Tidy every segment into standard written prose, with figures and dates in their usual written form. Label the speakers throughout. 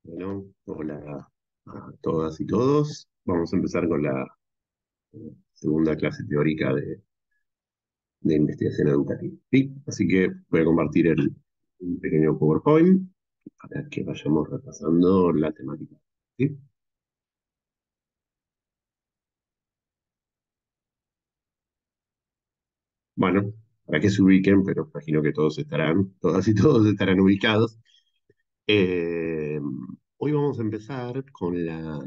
Speaker 1: Bueno, hola a todas y todos. Vamos a empezar con la segunda clase teórica de investigación educativa. ¿Sí? Así que voy a compartir un pequeño PowerPoint para que vayamos repasando la temática. ¿Sí? Bueno, para que se ubiquen, pero imagino que todas y todos estarán ubicados. Eh, Hoy vamos a empezar con la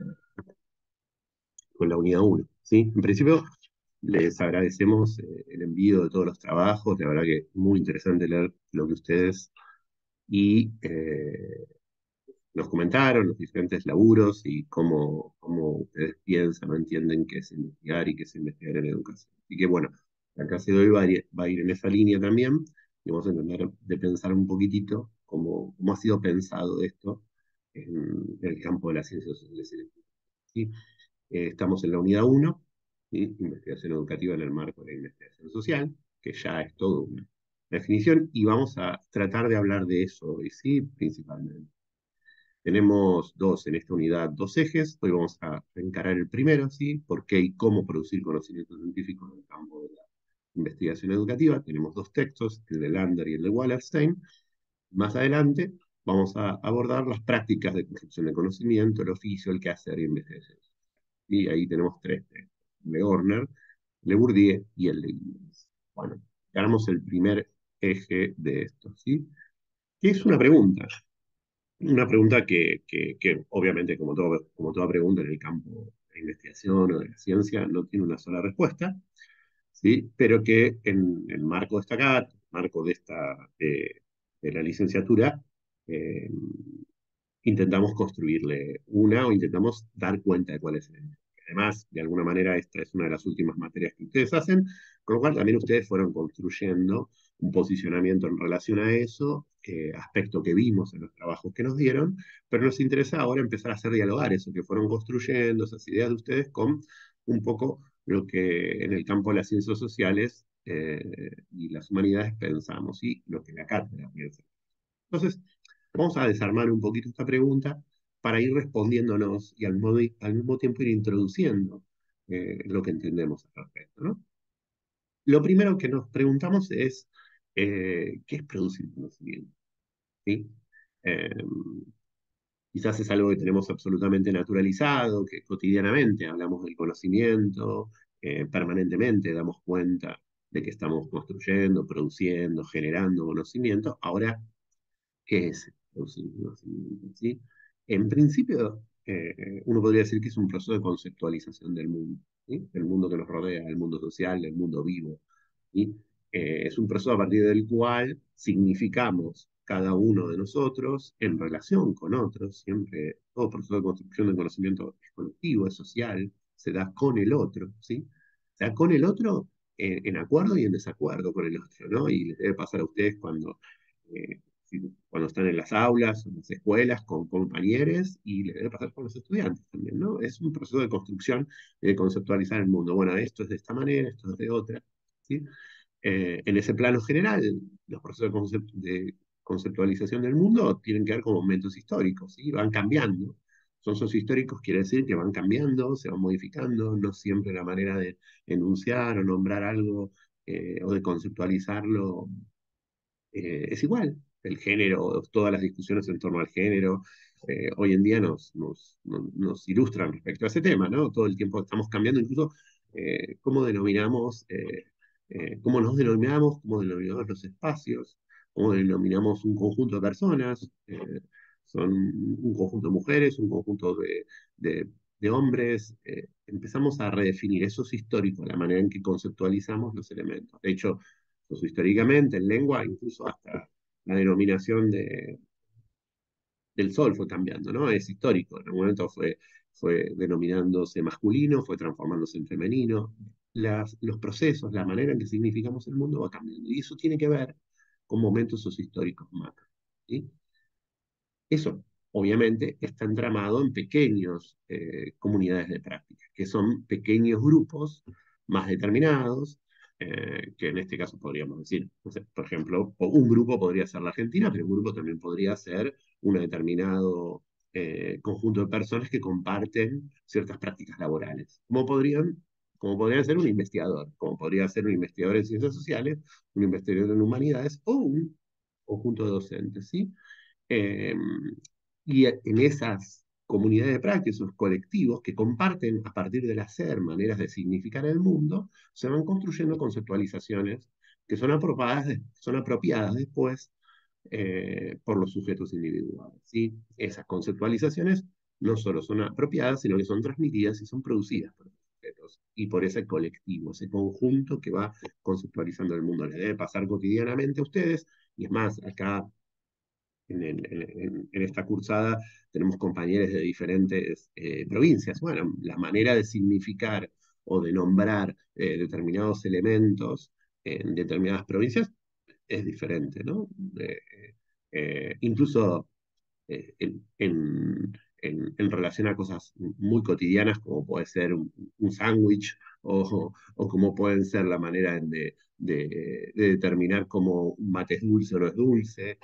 Speaker 1: unidad uno, ¿sí? En principio, les agradecemos el envío de todos los trabajos, la verdad que es muy interesante leer lo que ustedes y nos comentaron, los diferentes laburos y cómo ustedes piensan o entienden qué es investigar y qué es investigar en educación. Así que bueno, la clase de hoy va a ir en esa línea también y vamos a intentar de pensar un poquitito cómo ha sido pensado esto en el campo de las ciencias sociales. ¿Sí? Estamos en la unidad uno, ¿sí? Investigación educativa en el marco de la investigación social, que ya es todo una definición, y vamos a tratar de hablar de eso hoy, ¿sí? Principalmente. Tenemos en esta unidad dos ejes. Hoy vamos a encarar el primero, ¿sí? ¿Por qué y cómo producir conocimiento científico en el campo de la investigación educativa? Tenemos dos textos, el de Lander y el de Wallerstein. Más adelante vamos a abordar las prácticas de construcción de conocimiento, el oficio, el quehacer y investigación. Y ahí tenemos tres textos, de Horner, Le Bourdieu y el de Gibbons. Bueno, ganamos el primer eje de esto, ¿sí? Que es una pregunta que obviamente como toda pregunta en el campo de la investigación o de la ciencia no tiene una sola respuesta, ¿sí? Pero que en el marco de esta cátedra, marco de la licenciatura, eh, intentamos construirle una o intentamos dar cuenta de cuál es el. Además, de alguna manera, esta es una de las últimas materias que ustedes hacen, con lo cual también ustedes fueron construyendo un posicionamiento en relación a eso, aspecto que vimos en los trabajos que nos dieron, pero nos interesa ahora empezar a hacer dialogar eso que fueron construyendo, esas ideas de ustedes, con un poco lo que en el campo de las ciencias sociales y las humanidades pensamos y lo que la cátedra piensa. Entonces, vamos a desarmar un poquito esta pregunta para ir respondiéndonos y al mismo tiempo ir introduciendo lo que entendemos al respecto, ¿no? Lo primero que nos preguntamos es, ¿qué es producir conocimiento? ¿Sí? Eh, Quizás es algo que tenemos absolutamente naturalizado, que cotidianamente hablamos del conocimiento, permanentemente damos cuenta de que estamos construyendo, produciendo, generando conocimiento. Ahora, ¿qué es producir conocimiento? ¿Sí? En principio, uno podría decir que es un proceso de conceptualización del mundo, ¿sí? Del mundo que nos rodea, del mundo social, del mundo vivo. ¿Sí? Es un proceso a partir del cual significamos cada uno de nosotros en relación con otros. Siempre todo proceso de construcción del conocimiento es colectivo, es social, se da con el otro, ¿sí? Se da con el otro en acuerdo y en desacuerdo con el otro, ¿no? Y les debe pasar a ustedes eh, cuando están en las aulas, en las escuelas, con compañeros, y le debe pasar con los estudiantes también, ¿no? Es un proceso de construcción y de conceptualizar el mundo. Bueno, esto es de esta manera, esto es de otra, ¿sí? En ese plano general, los procesos de conceptualización del mundo tienen que ver con momentos históricos, ¿sí? Van cambiando. Son sociohistóricos, quiere decir que van cambiando, se van modificando, no siempre la manera de enunciar o nombrar algo o de conceptualizarlo es igual. El género, todas las discusiones en torno al género, hoy en día nos ilustran respecto a ese tema, ¿no? Todo el tiempo estamos cambiando, incluso cómo nos denominamos, cómo denominamos los espacios, cómo denominamos un conjunto de personas, son un conjunto de mujeres, un conjunto de, de hombres. Empezamos a redefinir, eso es histórico, la manera en que conceptualizamos los elementos. De hecho, históricamente, en lengua, incluso hasta la denominación del sol fue cambiando, ¿no? Es histórico. En un momento fue denominándose masculino, fue transformándose en femenino. Los procesos, la manera en que significamos el mundo va cambiando. Y eso tiene que ver con momentos sociohistóricos macro. ¿Sí? Eso, obviamente, está entramado en pequeños comunidades de práctica, que son pequeños grupos más determinados, que en este caso podríamos decir, no sé, por ejemplo, un grupo podría ser la Argentina, pero un grupo también podría ser un determinado conjunto de personas que comparten ciertas prácticas laborales, como podrían ser un investigador, como podría ser un investigador en ciencias sociales, un investigador en humanidades o un conjunto de docentes, ¿sí? Eh, y en esas comunidades de práctica, esos colectivos que comparten a partir del hacer maneras de significar el mundo, se van construyendo conceptualizaciones que son apropiadas después por los sujetos individuales, ¿sí? Esas conceptualizaciones no solo son apropiadas, sino que son transmitidas y son producidas por los sujetos y por ese colectivo, ese conjunto que va conceptualizando el mundo. Les debe pasar cotidianamente a ustedes, y es más, acá en esta cursada tenemos compañeros de diferentes provincias. Bueno, la manera de significar o de nombrar determinados elementos en determinadas provincias es diferente, ¿no? Incluso en relación a cosas muy cotidianas como puede ser un sándwich o como pueden ser la manera de determinar cómo un mate es dulce o no es dulce.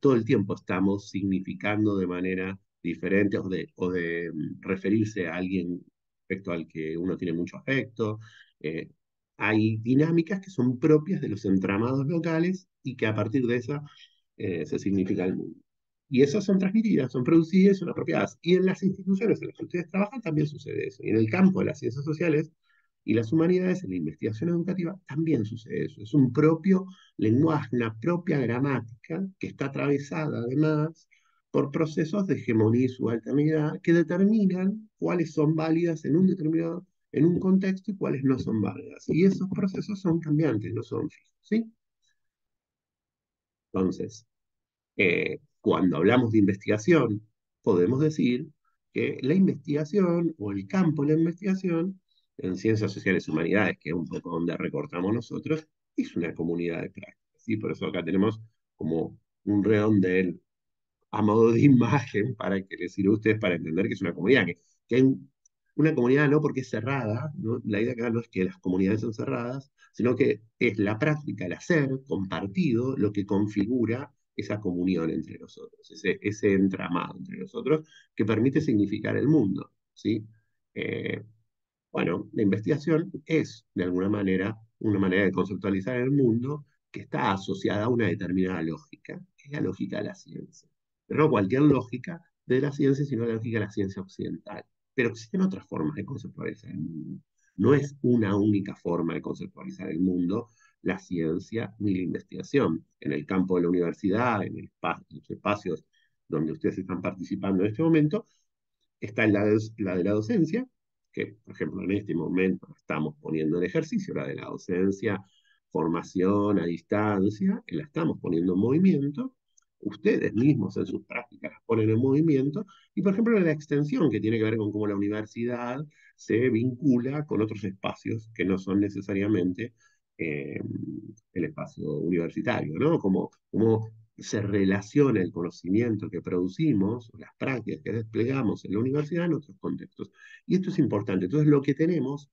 Speaker 1: Todo el tiempo estamos significando de manera diferente o de referirse a alguien respecto al que uno tiene mucho afecto. Eh, Hay dinámicas que son propias de los entramados locales y que a partir de esa se significa el mundo. Y esas son transmitidas, son producidas, son apropiadas. Y en las instituciones en las que ustedes trabajan también sucede eso. Y en el campo de las ciencias sociales y las humanidades, en la investigación educativa, también sucede eso. Es un propio lenguaje, una propia gramática que está atravesada además por procesos de hegemonía y subalternidad que determinan cuáles son válidas en un contexto y cuáles no son válidas. Y esos procesos son cambiantes, no son fijos, ¿sí? Entonces, cuando hablamos de investigación, podemos decir que la investigación o el campo de la investigación en ciencias sociales y humanidades, que es un poco donde recortamos nosotros, es una comunidad de práctica, ¿sí? Por eso acá tenemos como un redondel a modo de imagen para que les sirva a ustedes para entender que es una comunidad, que hay una comunidad no porque es cerrada, ¿no? La idea acá no es que las comunidades son cerradas, sino que es la práctica, el hacer compartido, lo que configura esa comunión entre nosotros, ese entramado entre nosotros que permite significar el mundo, ¿sí? Eh, bueno, la investigación es, de alguna manera, una manera de conceptualizar el mundo que está asociada a una determinada lógica, que es la lógica de la ciencia. Pero no cualquier lógica de la ciencia, sino la lógica de la ciencia occidental. Pero existen otras formas de conceptualizar el mundo. No es una única forma de conceptualizar el mundo, la ciencia ni la investigación. En el campo de la universidad, en los espacios donde ustedes están participando en este momento, está la de la docencia, que por ejemplo en este momento estamos poniendo en ejercicio, la de la docencia, formación a distancia, que la estamos poniendo en movimiento, ustedes mismos en sus prácticas las ponen en movimiento, y por ejemplo la extensión, que tiene que ver con cómo la universidad se vincula con otros espacios que no son necesariamente eh, el espacio universitario, ¿no? Como se relaciona el conocimiento que producimos, las prácticas que desplegamos en la universidad en otros contextos. Y esto es importante. Entonces, lo que tenemos,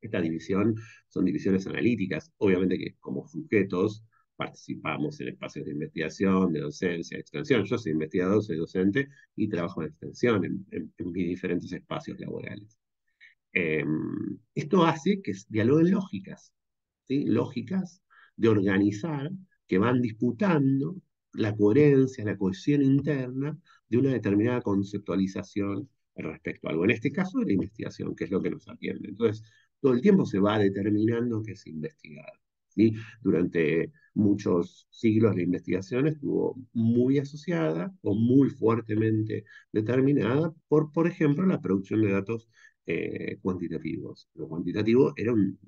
Speaker 1: esta división, son divisiones analíticas. Obviamente que como sujetos participamos en espacios de investigación, de docencia, de extensión. Yo soy investigador, soy docente y trabajo en extensión en mis diferentes espacios laborales. Eh, Esto hace que dialoguen lógicas, ¿sí? Lógicas de organizar que van disputando la coherencia, la cohesión interna de una determinada conceptualización respecto a algo. En este caso, de la investigación, que es lo que nos atiende. Entonces, todo el tiempo se va determinando qué es investigar, ¿sí? Durante muchos siglos la investigación estuvo muy asociada o muy fuertemente determinada por ejemplo, la producción de datos cuantitativos. Lo cuantitativo era un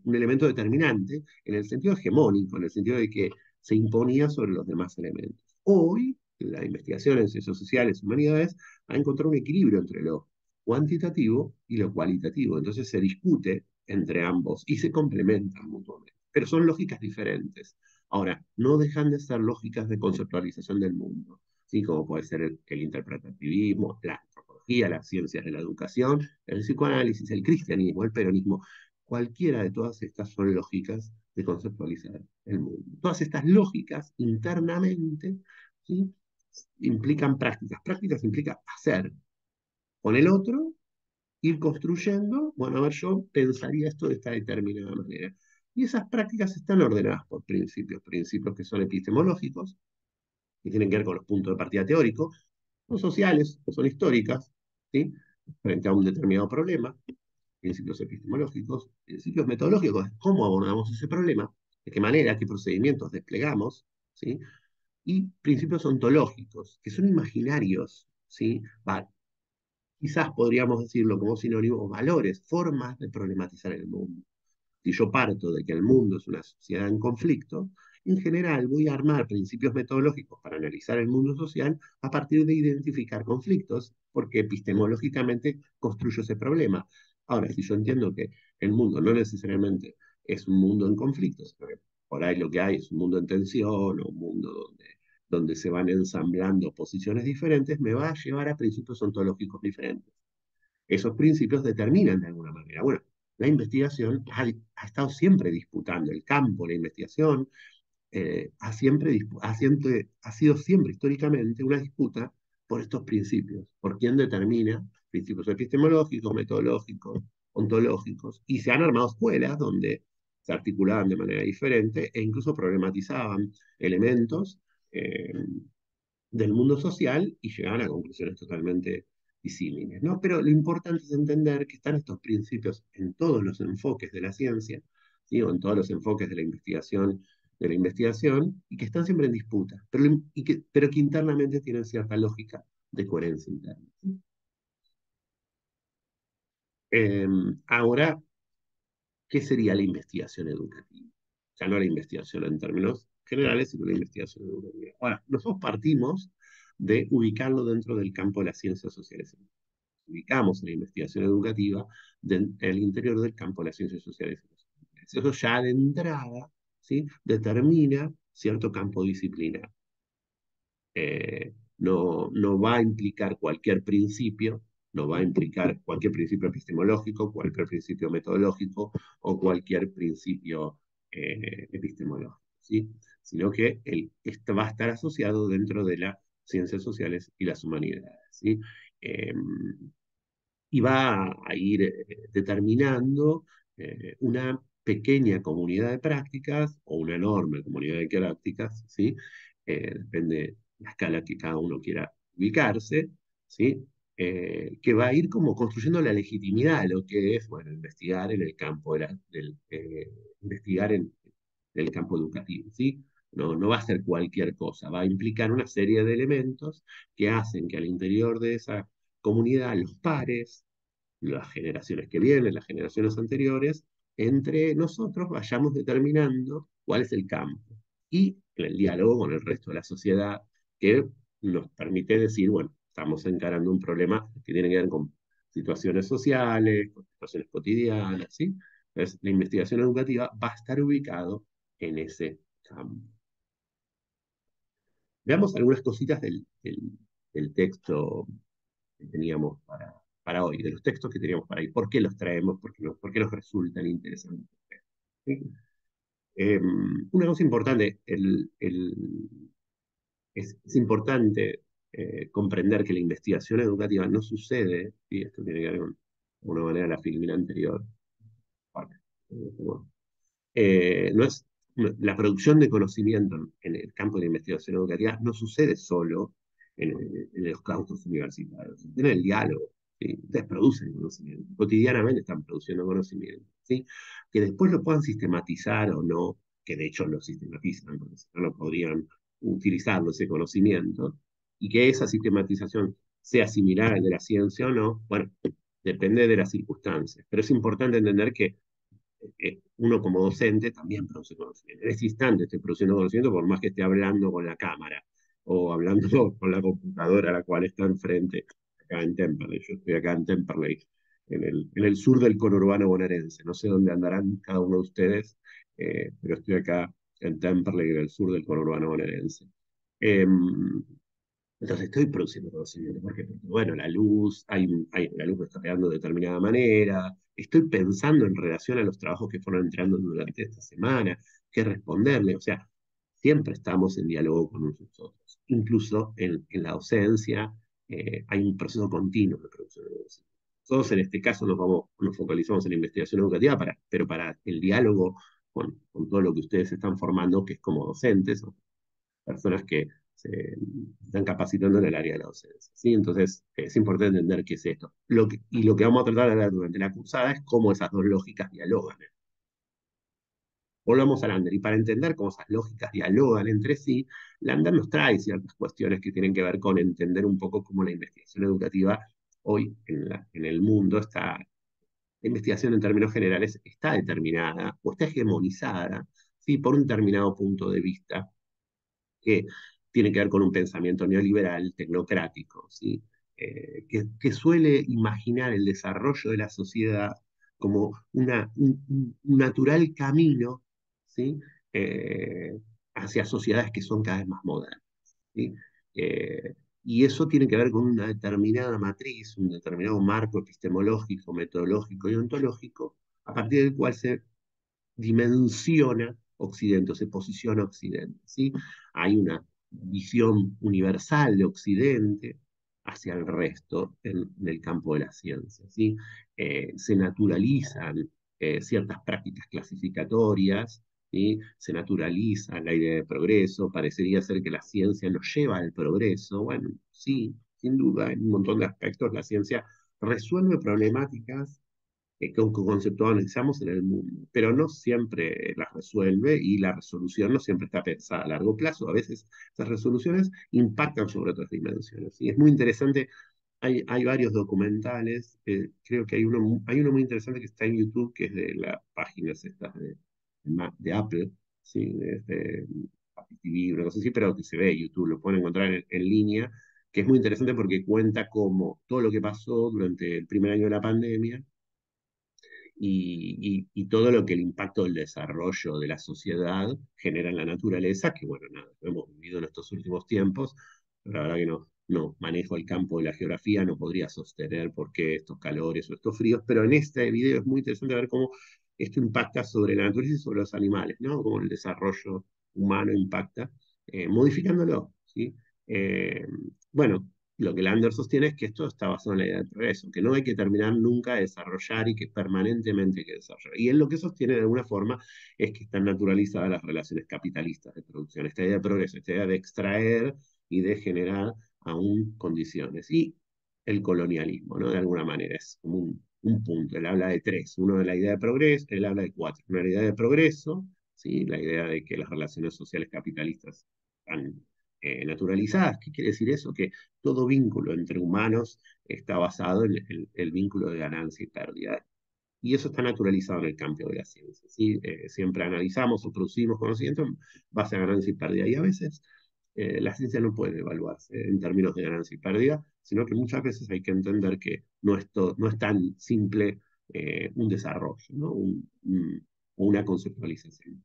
Speaker 1: elemento determinante en el sentido hegemónico, en el sentido de que se imponía sobre los demás elementos. Hoy, la investigación en ciencias sociales, humanidades, ha encontrado un equilibrio entre lo cuantitativo y lo cualitativo. Entonces se discute entre ambos y se complementan mutuamente. Pero son lógicas diferentes. Ahora, no dejan de ser lógicas de conceptualización del mundo, ¿sí? Como puede ser el interpretativismo, la antropología, las ciencias de la educación, el psicoanálisis, el cristianismo, el peronismo. Cualquiera de todas estas son lógicas de conceptualizar el mundo. Todas estas lógicas internamente, ¿sí? implican prácticas. Prácticas implica hacer con el otro, ir construyendo, bueno, a ver, yo pensaría esto de esta determinada manera. Y esas prácticas están ordenadas por principios, principios que son epistemológicos, que tienen que ver con los puntos de partida teóricos, son sociales, o son históricas, ¿sí? Frente a un determinado problema, principios epistemológicos, principios metodológicos, cómo abordamos ese problema, de qué manera, qué procedimientos desplegamos, ¿sí? Y principios ontológicos, que son imaginarios, ¿sí? Quizás podríamos decirlo como sinónimo, valores, formas de problematizar el mundo. Si yo parto de que el mundo es una sociedad en conflicto, en general voy a armar principios metodológicos para analizar el mundo social a partir de identificar conflictos, porque epistemológicamente construyo ese problema. Ahora, si yo entiendo que el mundo no necesariamente es un mundo en conflicto, sino que por ahí lo que hay es un mundo en tensión o un mundo donde se van ensamblando posiciones diferentes, me va a llevar a principios ontológicos diferentes. Esos principios determinan de alguna manera. Bueno, la investigación ha estado siempre disputando el campo, la investigación ha sido siempre históricamente una disputa por estos principios, por quién determina principios epistemológicos, metodológicos, ontológicos, y se han armado escuelas donde se articulaban de manera diferente e incluso problematizaban elementos eh, del mundo social y llegaban a conclusiones totalmente disímiles, ¿no? Pero lo importante es entender que están estos principios en todos los enfoques de la ciencia, ¿sí? O en todos los enfoques de la investigación, y que están siempre en disputa, pero que internamente tienen cierta lógica de coherencia interna. Eh, Ahora, ¿qué sería la investigación educativa? Ya no la investigación en términos generales, sino la investigación educativa. Bueno, nosotros partimos de ubicarlo dentro del campo de las ciencias sociales. Ubicamos en la investigación educativa en el interior del campo de las ciencias sociales. Eso ya de entrada, ¿sí? Determina cierto campo disciplinar. No va a implicar cualquier principio, no va a implicar cualquier principio epistemológico, cualquier principio metodológico o cualquier principio epistemológico, ¿sí? Sino que esto va a estar asociado dentro de las ciencias sociales y las humanidades, ¿sí? Eh, y va a ir determinando una pequeña comunidad de prácticas o una enorme comunidad de prácticas, ¿sí? Depende de la escala que cada uno quiera ubicarse, ¿sí? Que va a ir como construyendo la legitimidad de lo que es, bueno, investigar en el campo, investigar en el campo educativo, ¿sí? No va a ser cualquier cosa, va a implicar una serie de elementos que hacen que al interior de esa comunidad los pares, las generaciones que vienen, las generaciones anteriores, entre nosotros vayamos determinando cuál es el campo. Y en el diálogo con el resto de la sociedad que nos permite decir, bueno, estamos encarando un problema que tiene que ver con situaciones sociales, con situaciones cotidianas, ¿sí? Entonces, la investigación educativa va a estar ubicado en ese campo. Veamos algunas cositas del texto que teníamos para hoy, de los textos que teníamos para hoy. ¿Por qué los traemos? ¿Por qué nos resultan interesantes? ¿Sí? Una cosa importante, es importante comprender que la investigación educativa no sucede, y esto tiene que ver con una manera la filmina anterior, bueno, no es, la producción de conocimiento en el campo de la investigación educativa no sucede solo en los claustros universitarios, en el diálogo. ¿Sí? Ustedes producen conocimiento, cotidianamente están produciendo conocimiento, ¿sí? Que después lo puedan sistematizar o no, que de hecho lo sistematizan, porque si no, no podrían utilizarlo ese conocimiento, y que esa sistematización sea similar al de la ciencia o no, bueno, depende de las circunstancias. Pero es importante entender que uno como docente también produce conocimiento. En ese instante estoy produciendo conocimiento por más que esté hablando con la cámara o hablando con la computadora a la cual está enfrente, acá en Temperley. Yo estoy acá en Temperley, en el sur del conurbano bonaerense. No sé dónde andarán cada uno de ustedes, pero estoy acá en Temperley, en el sur del conurbano bonaerense. Eh, entonces estoy produciendo conocimiento. ¿Por qué? Porque, bueno, la luz me está pegando de determinada manera. Estoy pensando en relación a los trabajos que fueron entrando durante esta semana, qué responderle. O sea, siempre estamos en diálogo con nosotros. Incluso en la docencia hay un proceso continuo de producción de conocimiento. Nosotros en este caso nos focalizamos en la investigación educativa, pero para el diálogo con todo lo que ustedes están formando, que es como docentes, o personas que se están capacitando en el área de la docencia. ¿Sí? Entonces, es importante entender qué es esto. Y lo que vamos a tratar de ver durante la cursada es cómo esas dos lógicas dialogan. Volvamos a Lander, y para entender cómo esas lógicas dialogan entre sí, Lander nos trae ciertas cuestiones que tienen que ver con entender un poco cómo la investigación educativa hoy en el mundo está, la investigación en términos generales está determinada o está hegemonizada, ¿sí? Por un determinado punto de vista que tiene que ver con un pensamiento neoliberal, tecnocrático, ¿sí? Que suele imaginar el desarrollo de la sociedad como un natural camino, ¿sí? Eh, hacia sociedades que son cada vez más modernas. ¿Sí? Eh, y eso tiene que ver con una determinada matriz, un determinado marco epistemológico, metodológico y ontológico, a partir del cual se dimensiona Occidente, o se posiciona Occidente, ¿sí? Hay una visión universal de Occidente hacia el resto en el campo de la ciencia, ¿sí? Se naturalizan ciertas prácticas clasificatorias, ¿sí? Se naturaliza la idea de progreso, parecería ser que la ciencia nos lleva al progreso, bueno, sí, sin duda, en un montón de aspectos la ciencia resuelve problemáticas que conceptualizamos en el mundo, pero no siempre las resuelve y la resolución no siempre está pensada a largo plazo. A veces esas resoluciones impactan sobre otras dimensiones. Y es muy interesante, hay varios documentales, creo que hay uno muy interesante que está en YouTube, que es de las páginas estas de Apple, ¿sí? De Apple TV, una cosa así, pero que se ve en YouTube, lo pueden encontrar en línea, que es muy interesante porque cuenta cómo todo lo que pasó durante el primer año de la pandemia y todo lo que el impacto del desarrollo de la sociedad genera en la naturaleza, que bueno, nada, lo hemos vivido en estos últimos tiempos, pero la verdad que no manejo el campo de la geografía, no podría sostener por qué estos calores o estos fríos, pero en este video es muy interesante ver cómo esto impacta sobre la naturaleza y sobre los animales, ¿no? Cómo el desarrollo humano impacta, modificándolo, ¿sí? Eh, bueno, lo que Lander sostiene es que esto está basado en la idea del progreso, que no hay que terminar nunca de desarrollar y que permanentemente hay que desarrollar. Y él lo que sostiene de alguna forma es que están naturalizadas las relaciones capitalistas de producción, esta idea de progreso, esta idea de extraer y de generar aún condiciones. Y el colonialismo, ¿no? De alguna manera es como un punto. Él habla de tres. Uno de la idea de progreso, él habla de cuatro. Una la idea de progreso, ¿sí? La idea de que las relaciones sociales capitalistas están naturalizadas. ¿Qué quiere decir eso? Que todo vínculo entre humanos está basado en el vínculo de ganancia y pérdida. Y eso está naturalizado en el campo de la ciencia. ¿Sí? Siempre analizamos o producimos conocimiento en base a ganancia y pérdida. Y a veces la ciencia no puede evaluarse en términos de ganancia y pérdida, sino que muchas veces hay que entender que no es tan simple un desarrollo, ¿no? Una conceptualización.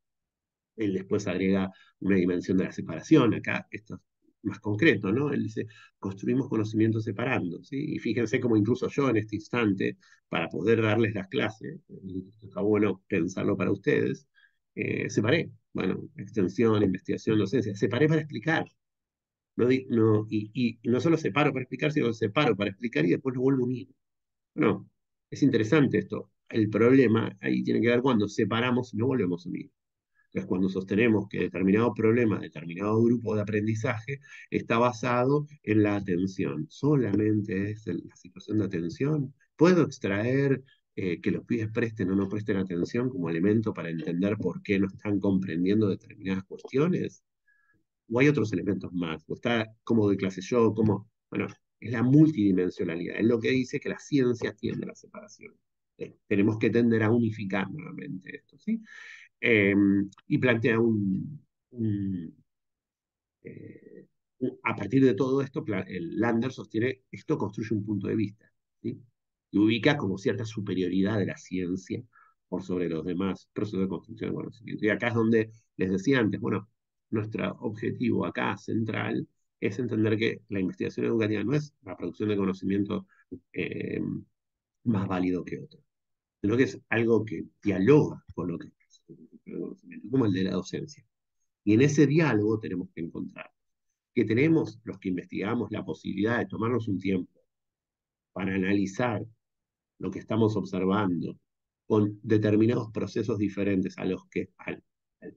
Speaker 1: Él después agrega una dimensión de la separación, acá esto es más concreto, ¿no? Él dice, construimos conocimiento separando, ¿sí? Y fíjense cómo incluso yo en este instante, para poder darles las clases, y está bueno pensarlo para ustedes, separé, bueno, extensión, investigación, docencia, separé para explicar, y no solo separo para explicar, sino separo para explicar y después lo vuelvo a unir. No, es interesante esto. El problema ahí tiene que ver cuando separamos y no volvemos a unir. Entonces, cuando sostenemos que determinado problema, determinado grupo de aprendizaje está basado en la atención, solamente es la situación de atención, puedo extraer que los pibes presten o no presten atención como elemento para entender por qué no están comprendiendo determinadas cuestiones, o hay otros elementos más, o está cómo doy clase yo, bueno, es la multidimensionalidad, es lo que dice que la ciencia tiende a la separación. Tenemos que tender a unificar nuevamente esto, ¿sí? eh, y plantea eh, a partir de todo esto, el Lander sostiene esto construye un punto de vista, ¿sí? Y ubica como cierta superioridad de la ciencia por sobre los demás procesos de construcción de conocimiento. Y acá es donde les decía antes, bueno, nuestro objetivo acá central es entender que la investigación educativa no es la producción de conocimiento eh, más válido que otro, sino que es algo que dialoga con lo que es el conocimiento, como el de la docencia. Y en ese diálogo tenemos que encontrar que tenemos los que investigamos la posibilidad de tomarnos un tiempo para analizar lo que estamos observando con determinados procesos diferentes a los que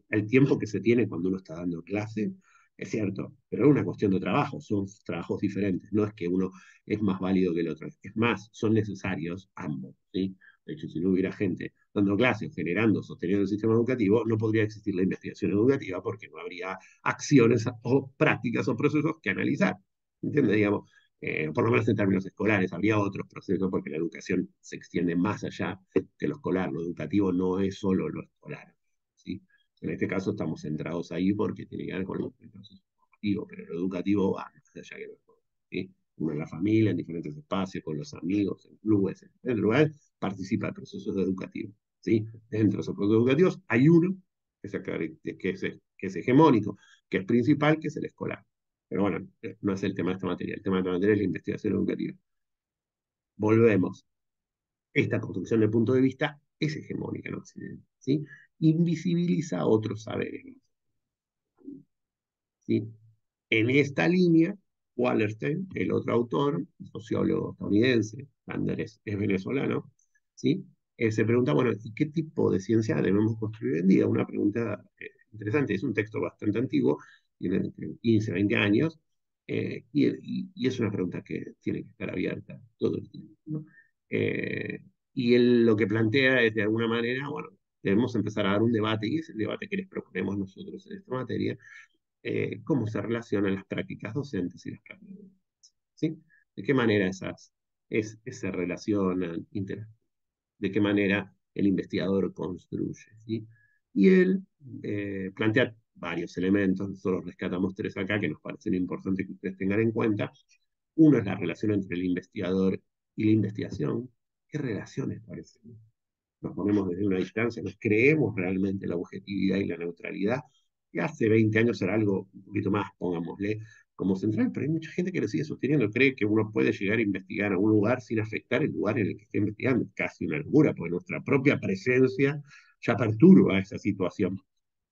Speaker 1: al tiempo que se tiene cuando uno está dando clase, es cierto, pero es una cuestión de trabajo, son trabajos diferentes, no es que uno es más válido que el otro, es más, son necesarios ambos, ¿sí? De hecho, si no hubiera gente dando clases, generando, sosteniendo el sistema educativo, no podría existir la investigación educativa porque no habría acciones o prácticas o procesos que analizar. ¿Entiendes? Digamos, por lo menos en términos escolares, habría otros procesos porque la educación se extiende más allá que lo escolar. Lo educativo no es solo lo escolar, ¿sí? En este caso estamos centrados ahí porque tiene que ver con el proceso educativo, pero lo educativo va más allá que lo escolar, ¿sí? Uno en la familia, en diferentes espacios, con los amigos, en clubes, en diferentes lugares, participa de procesos educativos, ¿sí? Dentro de esos procesos educativos hay uno que es hegemónico, que es principal, que es el escolar. Pero bueno, no es el tema de esta materia. El tema de esta materia es la investigación educativa. Volvemos. Esta construcción de punto de vista es hegemónica en Occidente, ¿sí? Invisibiliza otros saberes, ¿sí? En esta línea, Wallerstein, el otro autor, sociólogo estadounidense, Andrés es venezolano, ¿sí? Se pregunta, bueno, ¿y qué tipo de ciencia debemos construir hoy en día? Una pregunta interesante, es un texto bastante antiguo, tiene entre 15 20 años, y es una pregunta que tiene que estar abierta todo el tiempo, ¿no? Eh, y él lo que plantea es, de alguna manera, bueno, debemos empezar a dar un debate, y es el debate que les proponemos nosotros en esta materia, cómo se relacionan las prácticas docentes y las prácticas de la docencia, ¿sí? De qué manera se relacionan, de qué manera el investigador construye, ¿sí? Y él plantea varios elementos, nosotros rescatamos tres acá que nos parecen importantes que ustedes tengan en cuenta. Uno es la relación entre el investigador y la investigación. ¿Qué relaciones parecen? Nos ponemos desde una distancia, nos creemos realmente la objetividad y la neutralidad, que hace 20 años era algo un poquito más, pongámosle, como central, pero hay mucha gente que lo sigue sosteniendo, cree que uno puede llegar a investigar a un lugar sin afectar el lugar en el que está investigando. Es casi una locura, porque nuestra propia presencia ya perturba esa situación.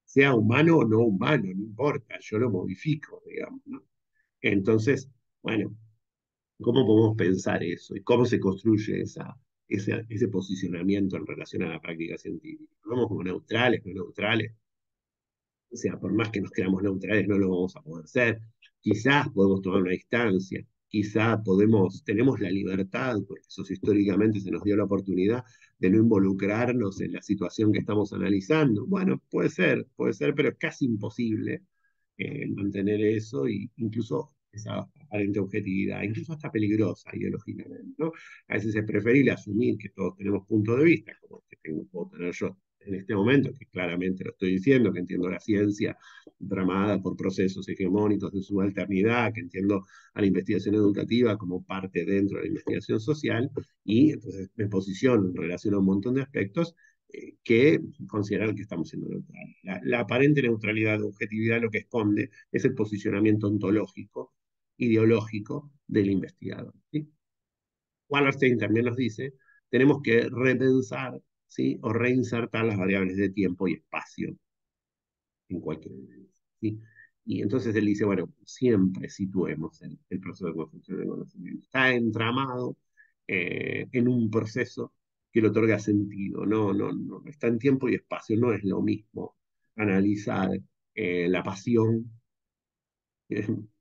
Speaker 1: Sea humano o no humano, no importa, yo lo modifico, digamos, ¿no? Entonces, bueno, ¿cómo podemos pensar eso? ¿Y cómo se construye ese posicionamiento en relación a la práctica científica? ¿Lo vemos como neutrales, no neutrales? O sea, por más que nos creamos neutrales, no lo vamos a poder ser. Quizás podemos tomar una distancia, quizás tenemos la libertad, porque eso históricamente se nos dio la oportunidad de no involucrarnos en la situación que estamos analizando. Bueno, puede ser, pero es casi imposible mantener eso e incluso esa aparente objetividad, incluso hasta peligrosa ideológicamente, ¿no? A veces es preferible asumir que todos tenemos puntos de vista, como el que puedo tener yo en este momento, que claramente lo estoy diciendo, que entiendo la ciencia tramada por procesos hegemónicos de subalternidad, que entiendo a la investigación educativa como parte dentro de la investigación social, y entonces me posiciono en relación a un montón de aspectos que considerar que estamos siendo neutrales. La aparente neutralidad de objetividad lo que esconde es el posicionamiento ontológico, ideológico del investigador, ¿sí? Wallerstein también nos dice, tenemos que repensar, ¿sí? O reinsertar las variables de tiempo y espacio en cualquier momento, ¿sí? Y entonces él dice, bueno, siempre situemos el proceso de construcción del conocimiento. Está entramado en un proceso que le otorga sentido, no, está en tiempo y espacio, no es lo mismo analizar la pasión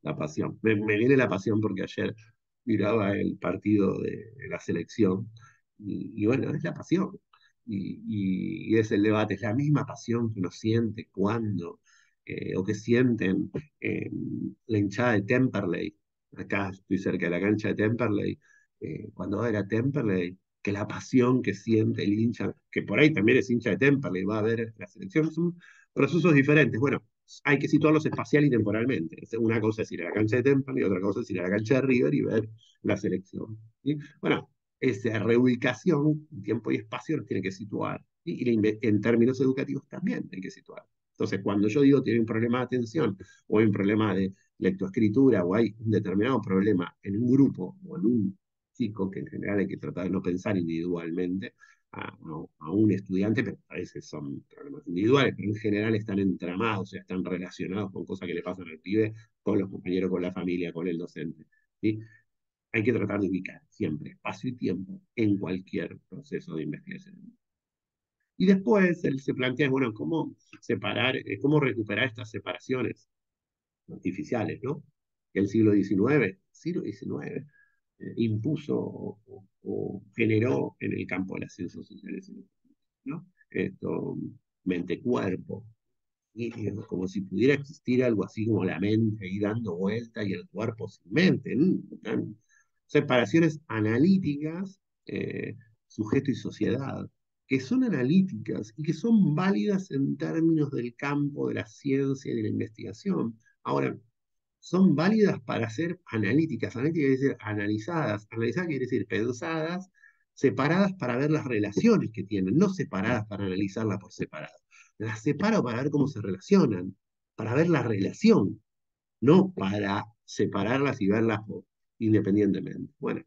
Speaker 1: la pasión. Me viene la pasión porque ayer miraba el partido de la selección y bueno, es la pasión. Y es el debate, es la misma pasión que uno siente cuando, o que sienten la hinchada de Temperley. Acá estoy cerca de la cancha de Temperley. Cuando va a ir a Temperley, que la pasión que siente el hincha, que por ahí también es hincha de Temperley, va a ver la selección, son procesos diferentes. Bueno, hay que situarlos espacial y temporalmente. Una cosa es ir a la cancha de Temple y otra cosa es ir a la cancha de River y ver la selección, ¿sí? Bueno, esa reubicación, tiempo y espacio, nos tiene que situar. ¿Sí? Y en términos educativos también hay que situar. Entonces, cuando yo digo que hay un problema de atención, o hay un problema de lectoescritura, o hay un determinado problema en un grupo o en un chico, que en general hay que tratar de no pensar individualmente, a un estudiante, pero a veces son problemas individuales, pero en general están entramados, o sea, están relacionados con cosas que le pasan al pibe, con los compañeros, con la familia, con el docente. ¿Sí? Hay que tratar de ubicar siempre espacio y tiempo en cualquier proceso de investigación. Y después él se plantea, bueno, cómo separar, cómo recuperar estas separaciones artificiales, ¿no? Que el siglo XIX impuso o generó en el campo de las ciencias sociales, ¿no? Esto, mente-cuerpo, como si pudiera existir algo así como la mente ahí dando vuelta y el cuerpo sin mente, ¿no? Separaciones analíticas, sujeto y sociedad, que son analíticas y que son válidas en términos del campo de la ciencia y de la investigación. Ahora, son válidas para ser analíticas. Analíticas quiere decir analizadas. Analizadas quiere decir pensadas, separadas para ver las relaciones que tienen, no separadas para analizarlas por separado. Las separo para ver cómo se relacionan, para ver la relación, no para separarlas y verlas independientemente. Bueno,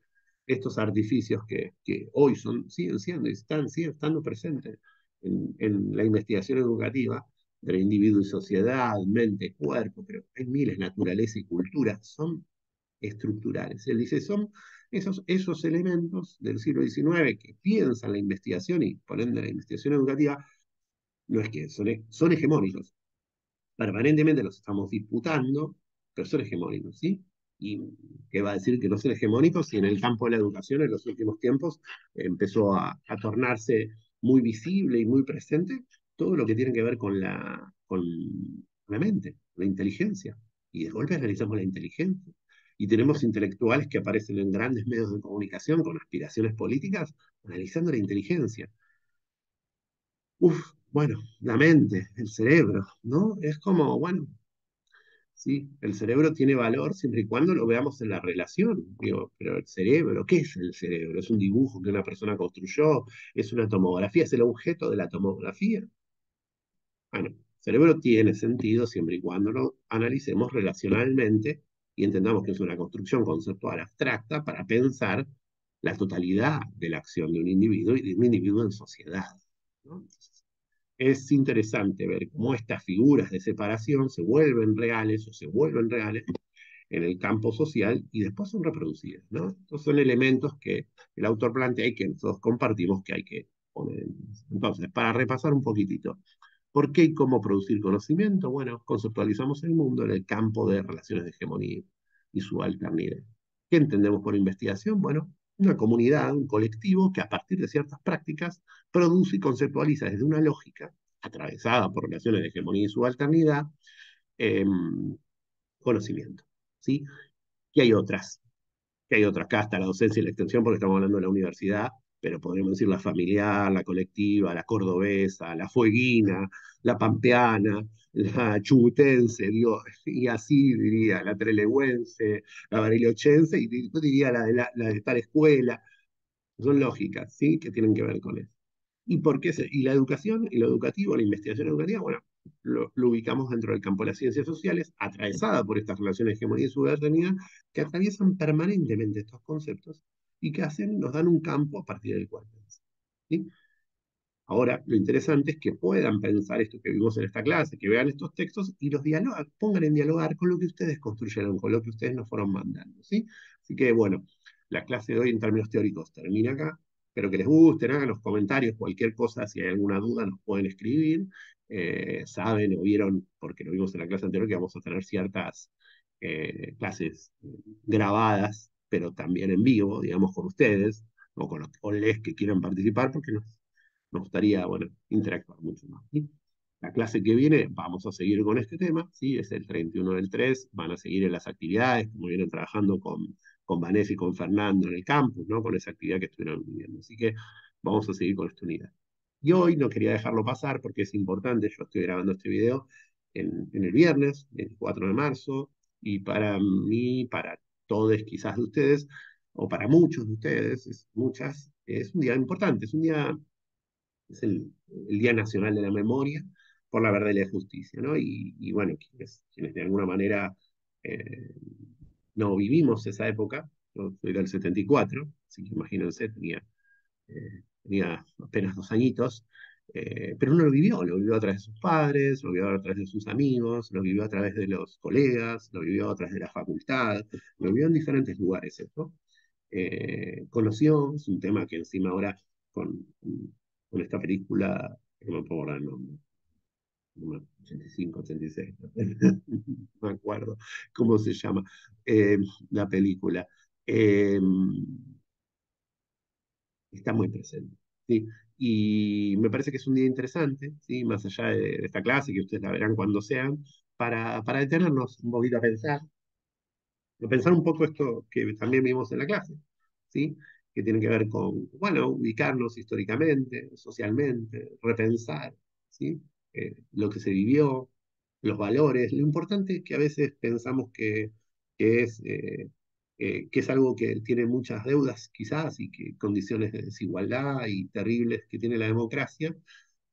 Speaker 1: estos artificios que hoy siguen siendo y siguen estando presentes en la investigación educativa del individuo y sociedad, mente, cuerpo, pero hay miles, naturaleza y cultura, son estructurales. Él dice, son esos elementos del siglo XIX que piensan la investigación y por ende la investigación educativa, no es que son hegemónicos, permanentemente los estamos disputando, pero son hegemónicos, ¿sí? ¿Y qué va a decir que no son hegemónicos si en el campo de la educación en los últimos tiempos empezó a tornarse muy visible y muy presente todo lo que tiene que ver con la mente, la inteligencia? Y de golpe analizamos la inteligencia. Y tenemos intelectuales que aparecen en grandes medios de comunicación con aspiraciones políticas analizando la inteligencia. Uf, bueno, la mente, el cerebro, ¿no? Es como, bueno, sí, el cerebro tiene valor siempre y cuando lo veamos en la relación. Digo, pero el cerebro, ¿qué es el cerebro? ¿Es un dibujo que una persona construyó? ¿Es una tomografía? ¿Es el objeto de la tomografía? Bueno, el cerebro tiene sentido siempre y cuando lo analicemos relacionalmente y entendamos que es una construcción conceptual abstracta para pensar la totalidad de la acción de un individuo y de un individuo en sociedad, ¿no? Entonces, es interesante ver cómo estas figuras de separación se vuelven reales o se vuelven reales en el campo social y después son reproducidas, ¿no? Estos son elementos que el autor plantea y que nosotros compartimos que hay que poner en. Entonces, para repasar un poquitito, ¿por qué y cómo producir conocimiento? Bueno, conceptualizamos el mundo en el campo de relaciones de hegemonía y subalternidad. ¿Qué entendemos por investigación? Bueno, una comunidad, un colectivo que a partir de ciertas prácticas produce y conceptualiza desde una lógica atravesada por relaciones de hegemonía y subalternidad, eh, conocimiento. ¿Sí? Y hay otras, que hay otras, acá está la docencia y la extensión porque estamos hablando de la universidad, pero podríamos decir la familiar, la colectiva, la cordobesa, la fueguina, la pampeana, la chubutense, digo, y así diría, la trelewense, la barilochense, y después diría la de tal escuela. Son lógicas, ¿sí? Que tienen que ver con eso. ¿Y por qué y la educación y lo educativo, la investigación educativa? Bueno, lo ubicamos dentro del campo de las ciencias sociales, atravesada por estas relaciones de hegemonía y subalternidad, que atraviesan permanentemente estos conceptos y que nos dan un campo a partir del cual pensar, ¿sí? Ahora, lo interesante es que puedan pensar esto que vimos en esta clase, que vean estos textos y los pongan en dialogar con lo que ustedes construyeron, con lo que ustedes nos fueron mandando, ¿sí? Así que, bueno, la clase de hoy en términos teóricos termina acá. Espero que les gusten, hagan los comentarios, cualquier cosa, si hay alguna duda nos pueden escribir. Saben o vieron, porque lo vimos en la clase anterior, que vamos a tener ciertas clases grabadas, pero también en vivo, digamos, con ustedes o con los colegas que quieran participar, porque nos gustaría, bueno, interactuar mucho más, ¿sí? La clase que viene vamos a seguir con este tema, ¿sí? Es el 31 del 3, van a seguir en las actividades, como vienen trabajando con Vanessa y con Fernando en el campus, ¿no? Con esa actividad que estuvieron viviendo. Así que vamos a seguir con esta unidad. Y hoy no quería dejarlo pasar porque es importante, yo estoy grabando este video en el viernes, el 4 de marzo, y para mí, para todos quizás de ustedes, o para muchos de ustedes, muchas, es un día importante, es el Día Nacional de la Memoria por la verdad y la justicia, ¿no? Y bueno, quienes de alguna manera eh, no vivimos esa época, yo soy del 74, así que imagínense, tenía tenía apenas 2 añitos, pero uno lo vivió a través de sus padres, lo vivió a través de sus amigos, lo vivió a través de los colegas, lo vivió a través de la facultad, lo vivió en diferentes lugares esto. Conoció, es un tema que encima ahora con, con esta película, no me puedo acordar el nombre, 85, 86, no no me acuerdo cómo se llama la película. Eh, Está muy presente, ¿sí? Y me parece que es un día interesante, ¿sí? Más allá de esta clase, que ustedes la verán cuando sean, para detenernos un poquito a pensar un poco esto que también vimos en la clase, ¿sí? Que tiene que ver con, bueno, ubicarnos históricamente, socialmente, repensar, ¿sí? Lo que se vivió, los valores. Lo importante es que a veces pensamos que es algo que tiene muchas deudas quizás y que condiciones de desigualdad y terribles que tiene la democracia,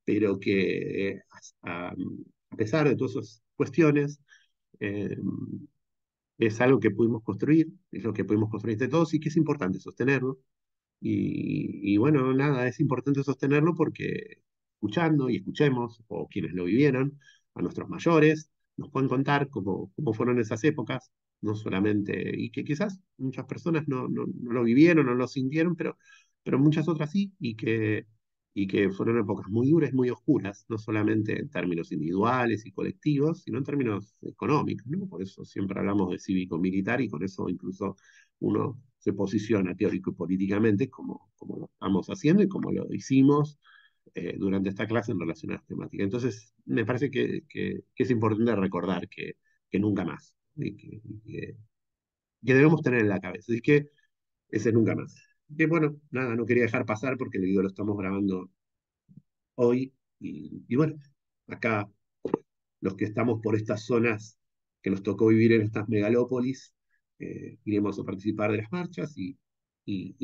Speaker 1: pero que a pesar de todas esas cuestiones, eh, es algo que pudimos construir, es lo que pudimos construir entre todos y que es importante sostenerlo. Y bueno, nada, es importante sostenerlo porque escuchando y escuchemos, o quienes lo vivieron, a nuestros mayores, nos pueden contar cómo fueron esas épocas, no solamente, y que quizás muchas personas no lo vivieron, no lo sintieron, pero muchas otras sí, y que fueron épocas muy duras, muy oscuras, no solamente en términos individuales y colectivos, sino en términos económicos, ¿no? Por eso siempre hablamos de cívico-militar y con eso incluso uno se posiciona teórico y políticamente como lo estamos haciendo y como lo hicimos durante esta clase en relación a las temáticas. Entonces, me parece que es importante recordar que nunca más, que debemos tener en la cabeza. Así que ese nunca más. Que bueno, nada, no quería dejar pasar porque el video lo estamos grabando hoy y bueno, acá los que estamos por estas zonas que nos tocó vivir en estas megalópolis, iremos a participar de las marchas y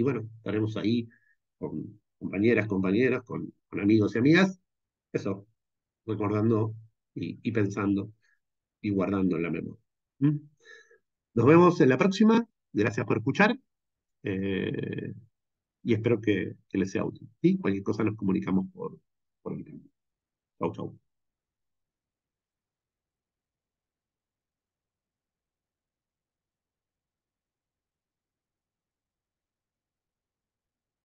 Speaker 1: bueno, estaremos ahí con compañeras, compañeros, con amigos y amigas, eso, recordando y pensando y guardando en la memoria. ¿Mm? Nos vemos en la próxima, gracias por escuchar eh, y espero que les sea útil. ¿Sí? Cualquier cosa nos comunicamos por el camino. Chau, chau.